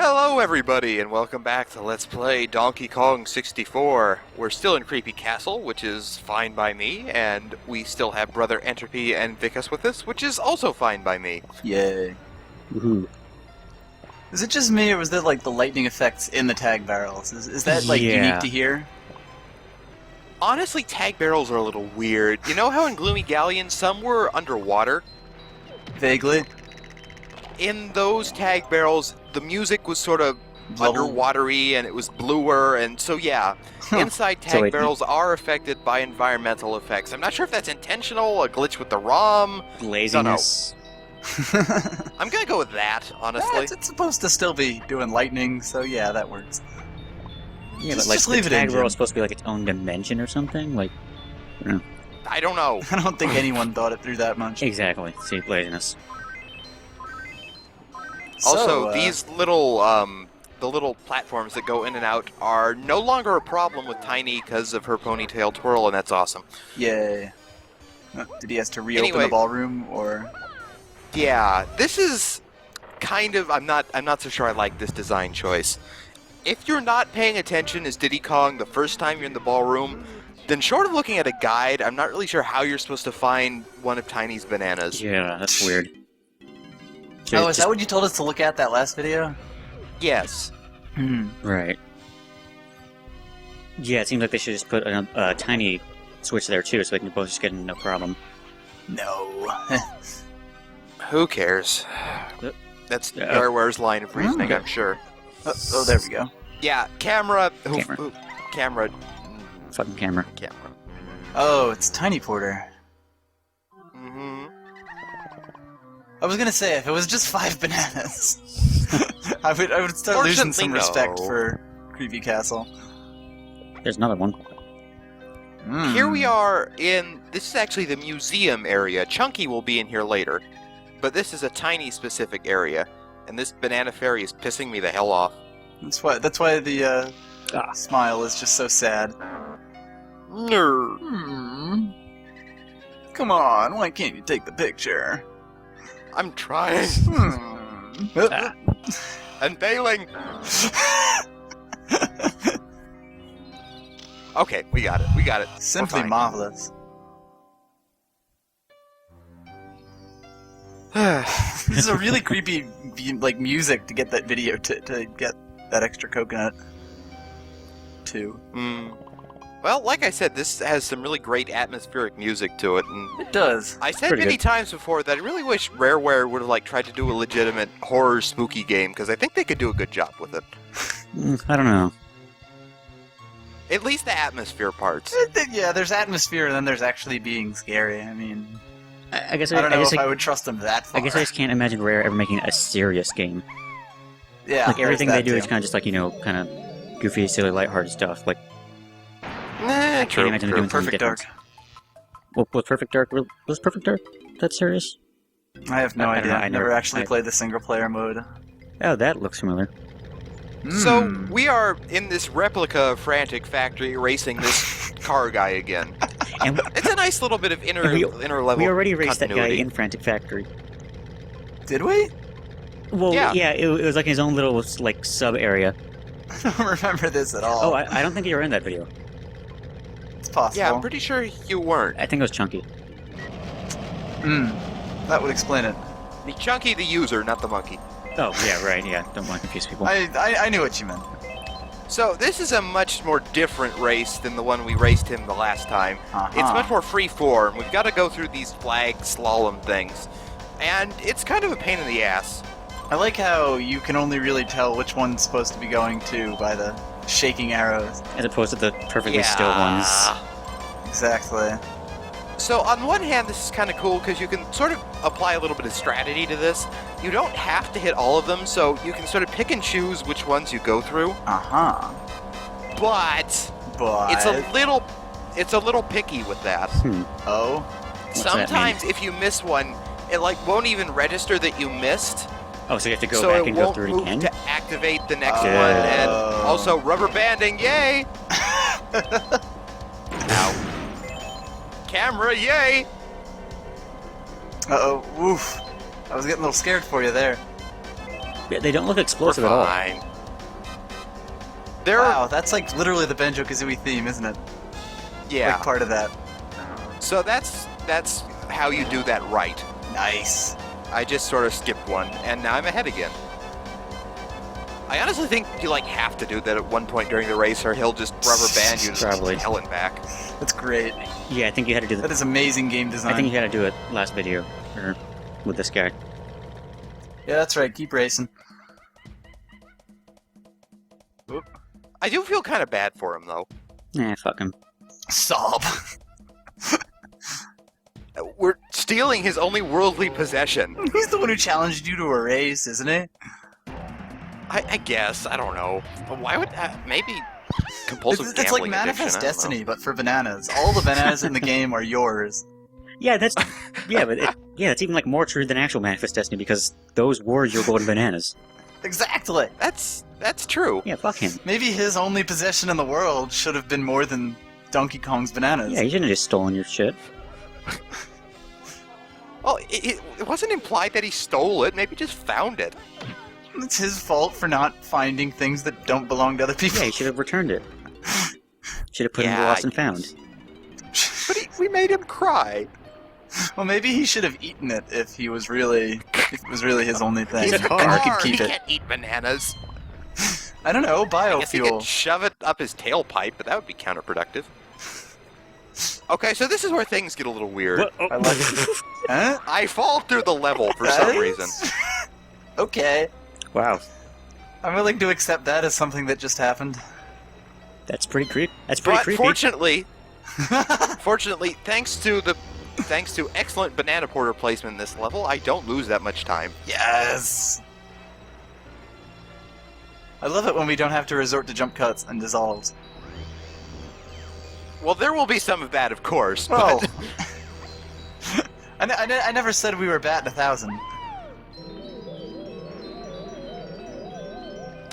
Hello everybody, and welcome back to Let's Play Donkey Kong 64. We're still in Creepy Castle, which is fine by me, and we still have Brother Entropy and Vicas with us, which is also fine by me. Yay. Woohoo. Is it just me, or was there, like, the lightning effects in the tag barrels? Is that, like, unique to hear? Honestly, tag barrels are a little weird. You know how in Gloomy Galleon some were underwater? Vaguely. In those tag barrels, the music was sort of underwatery, and it was bluer, and so yeah, inside tag barrels are affected by environmental effects. I'm not sure if that's intentional, a glitch with the ROM. Laziness. I'm gonna go with that, honestly. Yeah, it's supposed to still be doing lightning, so yeah, that works. Yeah, just, but like just the leave it tag in, barrel is supposed to be like its own dimension or something? Like, I don't know. I don't think anyone thought it through that much. exactly. See, laziness. Also, So, these little, the little platforms that go in and out are no longer a problem with Tiny because of her ponytail twirl, and that's awesome. Yay. Did he have to reopen Anyway. the ballroom, or...? Yeah, this is kind of, I'm not so sure I like this design choice. If you're not paying attention as Diddy Kong the first time you're in the ballroom, then short of looking at a guide, I'm not really sure how you're supposed to find one of Tiny's bananas. Yeah, that's weird. Oh, is that what you told us to look at that last video? Yes. Right. Yeah, it seems like they should just put a tiny switch there too, so they can both just get in no problem. No. Who cares? That's Garware's line of reasoning, I'm sure. Oh, there we go. Yeah, camera. Camera. Fucking camera. Camera. Oh, it's Tiny Porter. Mm-hmm. I was gonna say, if it was just 5 bananas, I would start losing some respect for Creepy Castle. There's another one. Here we are in... This is actually the museum area. Chunky will be in here later. But this is a Tiny specific area. And this banana fairy is pissing me the hell off. That's why the smile is just so sad. Nerd. Come on, why can't you take the picture? I'm trying. And failing. Okay, we got it. We got it. Simply marvelous. This is a really creepy, like, music to get that video to get that extra coconut too. Well, like I said, this has some really great atmospheric music to it, and It does. I said Pretty many good. times before that I really wish Rareware would have tried to do a legitimate horror spooky game, because I think they could do a good job with it. I don't know. At least the atmosphere parts. Yeah, there's atmosphere, and then there's actually being scary. I mean, I guess I don't know if I I would trust them that far. I guess I just can't imagine Rare ever making a serious game. Yeah, Like everything there's they that do is too. kind of just like, you know, kind of goofy, silly, lighthearted stuff. Like, Nah, I can't imagine them doing something Perfect different. Dark. Was Perfect Dark was Perfect Dark that serious? I have no I don't idea. know, I I never never- actually played the single player mode. Oh, that looks familiar. So, we are in this replica of Frantic Factory racing this car guy again. And It's a nice little bit of inner level we already raced that guy continuity. in Frantic Factory. Did we? Well, Yeah. yeah, it was like his own little like sub area. I don't remember this at all. Oh, I don't think you were in that video. It's possible. Yeah, I'm pretty sure you weren't. I think it was Chunky. That would explain it. The Chunky the user, not the monkey. Oh, yeah, right, yeah. Don't want to confuse people. I knew what you meant. So, this is a much more different race than the one we raced him the last time. It's much more free-form. We've got to go through these flag slalom things. And it's kind of a pain in the ass. I like how you can only really tell which one's supposed to be going to by the shaking arrows. As opposed to the perfectly still ones. Exactly. So, on one hand, this is kind of cool because you can sort of apply a little bit of strategy to this. You don't have to hit all of them, so you can sort of pick and choose which ones you go through. But it's a little picky with that. Oh? What's that Sometimes if you miss one, it won't even register that you missed. Oh, so you have to go So back it and go won't through it move again? to activate the next Oh. one, and also rubber banding, yay! Ow. Camera, yay! Uh-oh, woof. I was getting a little scared for you there. Yeah, they don't look We're explosive at all. fine. They're Wow, that's like literally the Banjo-Kazooie theme, isn't it? yeah. Like part of that. So that's how you do that right. Nice. I just sort of skipped one, and now I'm ahead again. I honestly think you like have to do that at one point during the race, or he'll just rubber band you and Probably. hell and back. That's great. Yeah, I think you had to do That that. is amazing game design. I think you had to do it last video, or with this guy. Yeah, that's right. Keep racing. Oop. I do feel kind of bad for him though. Fuck him. Sob. We're stealing his only worldly possession. He's the one who challenged you to a race, isn't he? I guess. I don't know. But why would maybe compulsive It's like gambling Manifest addiction, I don't know. Destiny, but for bananas. All the bananas in the game are yours. Yeah, that's that's even like more true than actual Manifest Destiny because those were your golden bananas. Exactly. That's true. Yeah, fuck him. Maybe his only possession in the world should have been more than Donkey Kong's bananas. Yeah, he shouldn't have just stolen your shit. Well, it wasn't implied that he stole it. Maybe he just found it. It's his fault for not finding things that don't belong to other people. Yeah, he should have returned it. Should have put it into Yeah, lost and found. But we made him cry. Well, maybe he should have eaten it if it was really his only thing. He's It's a hard. And car. he could keep He it. can't eat bananas. I don't know, I guess he could biofuel. shove it up his tailpipe, but that would be counterproductive. Okay, so this is where things get a little weird. What? Oh. I like it. Huh? I fall through the level for some reason. Okay. Wow, I'm willing to accept that as something that just happened. that's pretty creepy. That's pretty But creepy. fortunately, thanks to excellent banana porter placement in this level, I don't lose that much time. Yes! I love it when we don't have to resort to jump cuts and dissolves. Well, there will be some of that, of course. Well, But I never said we were batting 1,000.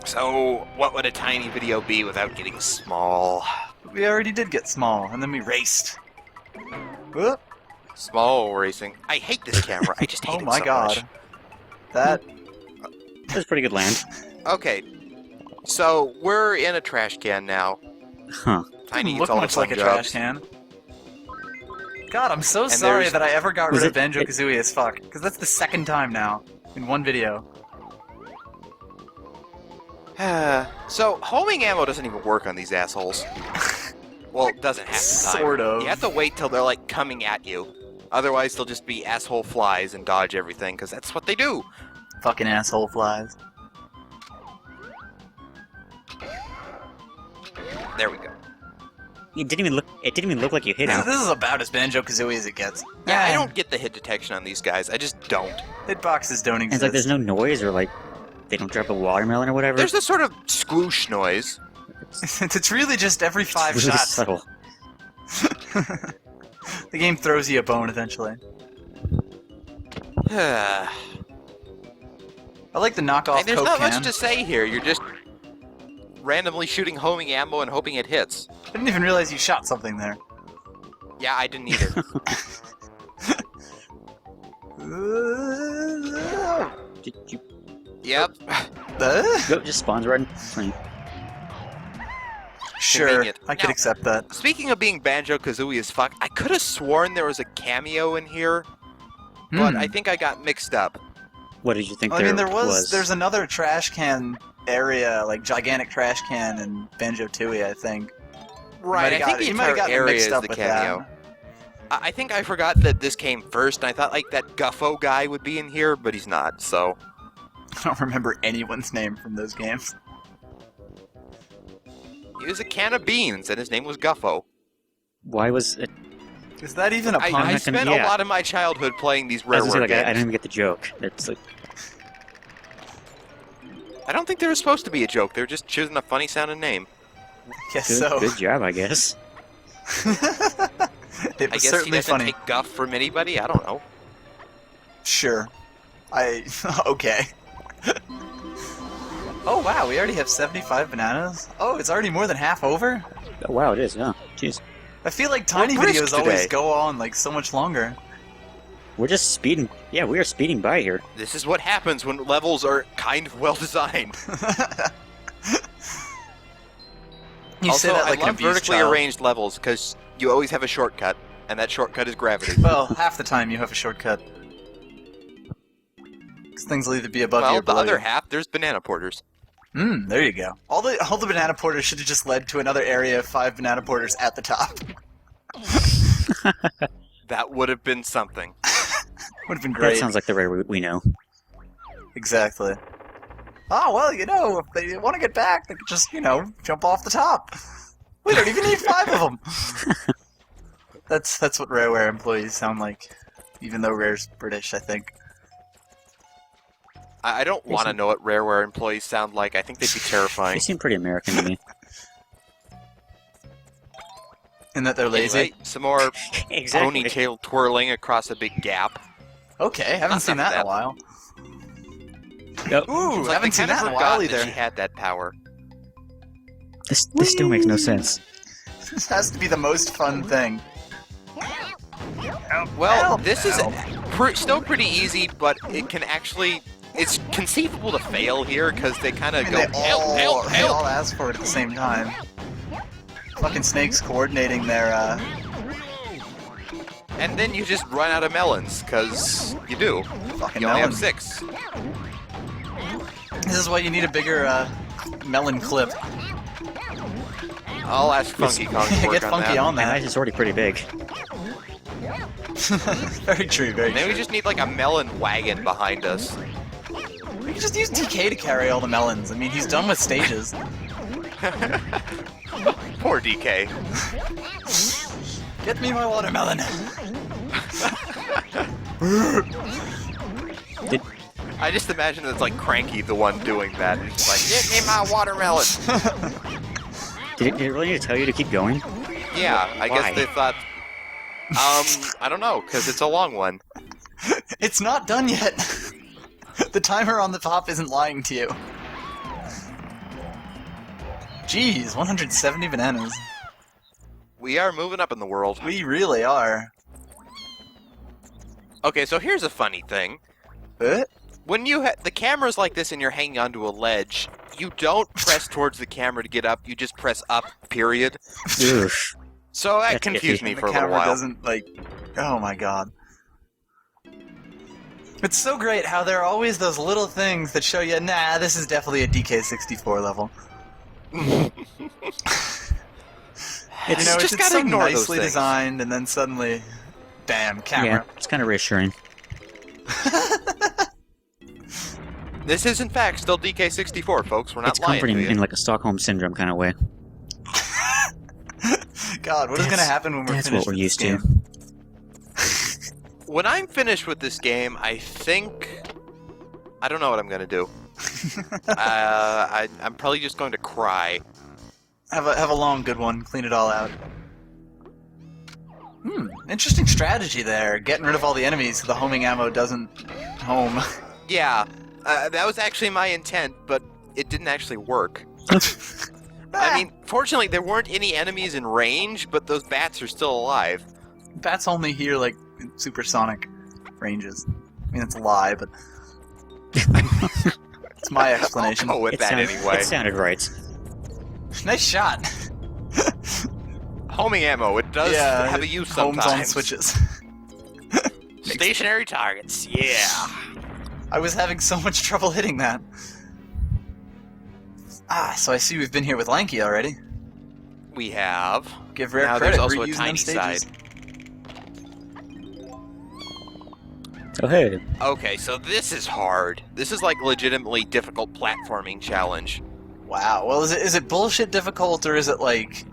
so, what would a tiny video be without getting small? We already did get small, and then we raced. Whoop. Small racing. I hate this camera. I just hate Oh it my so god. much. That... That's pretty good land. Okay, so we're in a trash can now. Huh. Tiny Doesn't eats look all the much fun like a jobs. trash can. God, I'm so And sorry there's- that I ever got Was rid of it- Banjo-Kazooie as fuck, because that's the second time now, in one video. So, homing ammo doesn't even work on these assholes. Well, it doesn't half the time. Sort of. You have to wait till they're, like, coming at you. Otherwise, they'll just be asshole flies and dodge everything, because that's what they do. Fucking asshole flies. There we go. It didn't even look like you hit him. This is about as Banjo-Kazooie as it gets. Yeah, I don't get the hit detection on these guys. I just don't. Hitboxes don't And exist. it's like there's no noise or like they don't drop a watermelon or whatever. There's this sort of squoosh noise. It's really just every 5 It's really shots. subtle. The game throws you a bone eventually. And I like the knockoff there's Coke not can. much to say here. You're just randomly shooting homing ammo and hoping it hits. I didn't even realize you shot something there. Yeah, I didn't either. Did you Yep. Yep, just spawns right in front. Sure, Convenient. I could Now- accept that. Speaking of being Banjo-Kazooie as fuck, I could have sworn there was a cameo in here, but I think I got mixed up. What did you think I mean, there was. There's another trash can area, like gigantic trash can in Banjo-Tooie, I think. Right, I think the you might have entire gotten area mixed is up the with cameo. that. I think I forgot that this came first, and I thought, like, that Guffo guy would be in here, but he's not, so... I don't remember anyone's name from those games. He was a can of beans, and his name was Guffo. Why was it? Is that even a I pun? spent yeah. a lot of my childhood playing these I was rareware gonna say, like, I games. didn't even get the joke. It's like I don't think they were supposed to be a joke. They were just choosing a funny sounding name. Guess good, so. good job, I guess. It I was guess he certainly doesn't funny. take guff from anybody. I don't know. Sure. Okay. Oh wow, we already have 75 bananas? Oh, it's already more than half over? Oh, wow, it is. Yeah, jeez. I feel like tiny brisk videos always today. go on like so much longer. We're just speeding. Yeah, we are speeding by here. This is what happens when levels are kind of well designed. You Also, say that like I an love abused vertically child. arranged levels because you always have a shortcut, and that shortcut is gravity. Well, half the time you have a shortcut. Because things will either be above you Well, or the below other you. half, there's banana porters. There you go. All the banana porters should have just led to another area of 5 banana porters at the top. That would have been something. Would have been That great. sounds like the right route we know. Exactly. Oh, well, if they want to get back, they could just, jump off the top. We don't even need 5 of them. That's what Rareware employees sound like. Even though Rare's British, I think. I don't want to know what Rareware employees sound like. I think they'd be They terrifying. seem pretty American to me. And that they're lazy. Anyway, some more Exactly. ponytail twirling across a big gap. Okay, haven't Not seen enough that in of a while. Yep. Ooh, It's like haven't they seen kind of that in a forgot while that either. she had that power. This still makes no sense. This has to be the most fun thing. Well, Help, this is help. still pretty easy, but it can actually... It's conceivable to fail here, because they kind of I mean, go, they help, help! all ask for it at the same time. Fucking snakes coordinating their, And then you just run out of melons, because you do. fucking You only have melons. 6. This is why you need a bigger, melon clip. I'll ask Funky Kong to work Get on funky that. on My that. eyes is already pretty big. Very true, very And then true. we just need like a melon wagon behind us. We can just use DK to carry all the melons. I mean, he's done with stages. Poor DK. Get me my watermelon. I just imagine it's like Cranky the one doing that. And it's like, get me my watermelon. Did it really need to tell you to keep going? Yeah, I Why? guess they thought. I don't know, because it's a long one. It's not done yet. The timer on the top isn't lying to you. Jeez, 170 bananas. We are moving up in the world. We really are. Okay, so here's a funny thing. When you the camera's like this and you're hanging onto a ledge, you don't press towards the camera to get up. You just press up. Period. Ugh. So that That's confused iffy. me The for a little camera while. doesn't, oh my god. It's so great how there are always those little things that show you, nah, this is definitely a DK64 level. It's just it's gotta so ignore those nicely things. designed, and then suddenly, bam, Yeah, camera. it's kind of reassuring. This is in fact still DK64, folks. We're not It's lying to comforting you. in like a Stockholm Syndrome kind of way. God, what is going to happen when we're That's finished what we're with used this to. game? When I'm finished with this game, I think... I don't know what I'm going to do. I'm probably just going to cry. Have a long, good one. Clean it all out. Interesting strategy there. Getting rid of all the enemies so the homing ammo doesn't home. Yeah, that was actually my intent, but it didn't actually work. I mean, fortunately, there weren't any enemies in range, but those bats are still alive. Bats only hear, in supersonic ranges. I mean, it's a lie, but... it's my explanation. I'll go with It that sounded, anyway. It sounded right. Nice shot! Homing ammo, it does have a use homes sometimes. on switches. Stationary targets, yeah. I was having so much trouble hitting that. So I see we've been here with Lanky already. We have. Give Rare Now credit there's also for a using them tiny stages. side. Oh hey, Okay, so this is hard. This is like legitimately difficult platforming challenge. Wow. Well, is it bullshit difficult, or is it like,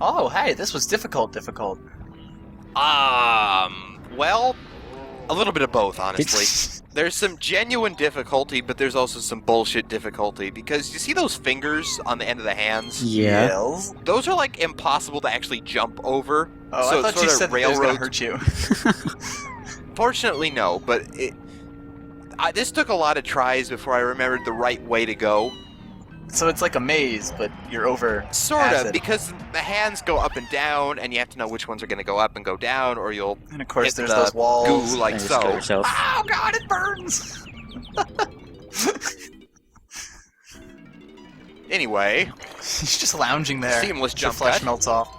oh hey, this was difficult? Well, a little bit of both, honestly. There's some genuine difficulty, but there's also some bullshit difficulty, because you see those fingers on the end of the hands? yeah. Yells. Those are like impossible to actually jump over. Oh, so I thought sort you of said that it was gonna railroads- hurt you. Fortunately, no, but this took a lot of tries before I remembered the right way to go. So it's like a maze, but you're over. Sort acid. of, because the hands go up and down, and you have to know which ones are going to go up and go down, or you'll And of course, hit there's the those walls. goo like And just kill so. yourself. Oh god, it burns! Anyway, He's just lounging there. Seamless Your jump flesh cut. melts off.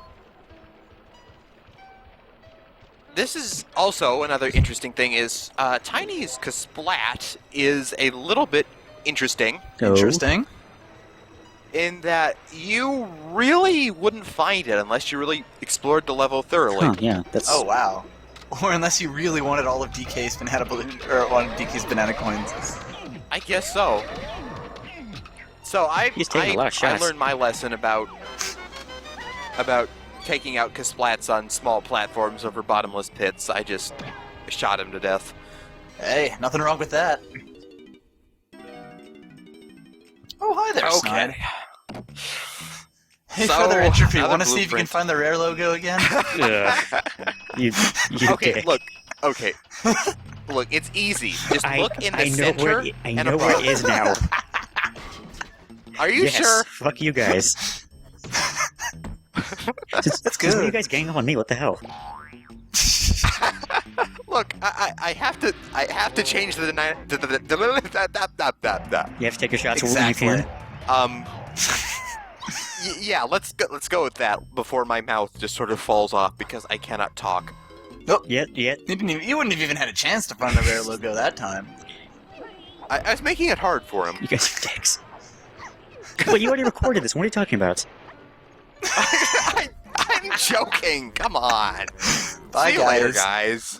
this is also another interesting thing is Tiny's Kasplat is a little bit interesting Oh. Interesting. in that you really wouldn't find it unless you really explored the level thoroughly. Huh, yeah, that's... Oh wow. Or unless you really wanted all of DK's banana or one of DK's banana coins. I guess so. So He's taking a lot of I shots. learned my lesson about taking out Kasplats on small platforms over bottomless pits. I just shot him to death. Hey, nothing wrong with that. Oh, hi there, Snide. Okay. Hey, So, Brother Entropy, another want to see if you can blueprint. find the rare logo again? Ugh. You Okay, dick. look. Okay. Look, it's easy. Just look in the I know center where it, I and know where above. it is now. Are you Yes, sure? fuck you guys. That's What are you good. guys gang up on me? What the hell? Look, I have to change the You have to take your shots Exactly. when you can. yeah, let's go with that before my mouth just sort of falls off because I cannot talk. Yeah. You wouldn't have even had a chance to find the rare logo that time. I was making it hard for him. You guys are dicks. Wait, you already recorded this. What are you talking about? I'm joking. Come on. Bye, See you later, guys. guys.